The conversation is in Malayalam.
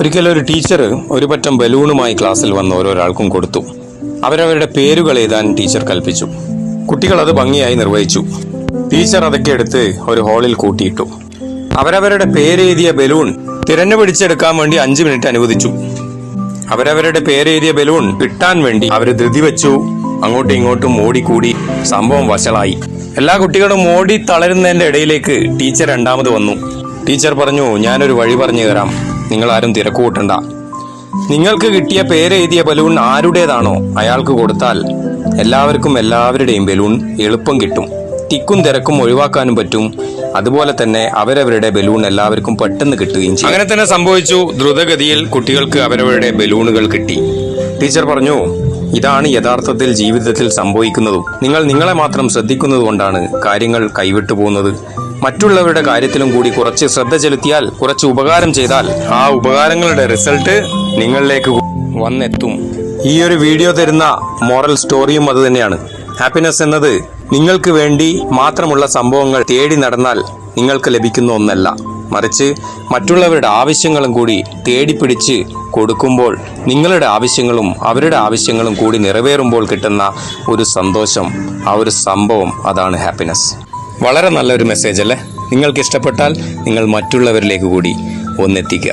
ഒരിക്കലും ഒരു ടീച്ചർ ഒരു പറ്റം ബലൂണുമായി ക്ലാസ്സിൽ വന്ന് ഓരോരാൾക്കും കൊടുത്തു. അവരവരുടെ പേരുകൾ എഴുതാൻ ടീച്ചർ കൽപ്പിച്ചു. കുട്ടികൾ അത് ഭംഗിയായി നിർവഹിച്ചു. ടീച്ചർ അതൊക്കെ എടുത്ത് ഒരു ഹാളിൽ കൂട്ടിയിട്ടു. അവരവരുടെ പേരെഴുതിയ ബലൂൺ തിരഞ്ഞു പിടിച്ചെടുക്കാൻ വേണ്ടി 5 മിനിറ്റ് അനുവദിച്ചു. അവരവരുടെ പേരെഴുതിയ ബലൂൺ കിട്ടാൻ വേണ്ടി അവര് ധൃതി വെച്ചു. അങ്ങോട്ടും ഇങ്ങോട്ടും ഓടിക്കൂടി. സംഭവം വഷളായി. എല്ലാ കുട്ടികളും ഓടി തളരുന്നതിന്റെ ഇടയിലേക്ക് ടീച്ചർ രണ്ടാമത് വന്നു. ടീച്ചർ പറഞ്ഞു, ഞാനൊരു വഴി പറഞ്ഞു തരാം, നിങ്ങൾ ആരും തിരക്കുകൂട്ടണ്ട. നിങ്ങൾക്ക് കിട്ടിയ പേരെഴുതിയ ബലൂൺ ആരുടേതാണോ അയാൾക്ക് കൊടുത്താൽ എല്ലാവർക്കും എല്ലാവരുടെയും ബലൂൺ എളുപ്പം കിട്ടും. തിക്കും തിരക്കും ഒഴിവാക്കാനും പറ്റും. അതുപോലെ തന്നെ അവരവരുടെ ബലൂൺ എല്ലാവർക്കും പെട്ടെന്ന് കിട്ടുകയും ചെയ്യും. അങ്ങനെ തന്നെ സംഭവിച്ചു. ദ്രുതഗതിയിൽ കുട്ടികൾക്ക് അവരവരുടെ ബലൂണുകൾ കിട്ടി. ടീച്ചർ പറഞ്ഞു, ഇതാണ് യഥാർത്ഥത്തിൽ ജീവിതത്തിൽ സംഭവിക്കുന്നതും. നിങ്ങൾ നിങ്ങളെ മാത്രം ശ്രദ്ധിക്കുന്നത് കൊണ്ടാണ് കാര്യങ്ങൾ കൈവിട്ടു പോകുന്നത്. മറ്റുള്ളവരുടെ കാര്യത്തിലും കൂടി കുറച്ച് ശ്രദ്ധ ചെലുത്തിയാൽ, കുറച്ച് ഉപകാരം ചെയ്താൽ ആ ഉപകാരങ്ങളുടെ റിസൾട്ട് നിങ്ങളിലേക്ക് വന്നെത്തും. ഈ ഒരു വീഡിയോ തരുന്ന മോറൽ സ്റ്റോറിയും അത് തന്നെയാണ്. ഹാപ്പിനെസ് എന്നത് നിങ്ങൾക്ക് വേണ്ടി മാത്രമുള്ള സംഭവങ്ങൾ തേടി നടന്നാൽ നിങ്ങൾക്ക് ലഭിക്കുന്ന ഒന്നല്ല, മറിച്ച് മറ്റുള്ളവരുടെ ആവശ്യങ്ങളും കൂടി തേടിപ്പിടിച്ച് കൊടുക്കുമ്പോൾ നിങ്ങളുടെ ആവശ്യങ്ങളും അവരുടെ ആവശ്യങ്ങളും കൂടി നിറവേറുമ്പോൾ കിട്ടുന്ന ഒരു സന്തോഷം, ആ ഒരു സംഭവം, അതാണ് ഹാപ്പിനെസ്. വളരെ നല്ലൊരു മെസ്സേജ് അല്ലേ? നിങ്ങൾക്ക് ഇഷ്ടപ്പെട്ടാൽ നിങ്ങൾ മറ്റുള്ളവരിലേക്ക് കൂടി ഒന്നെത്തിക്കുക.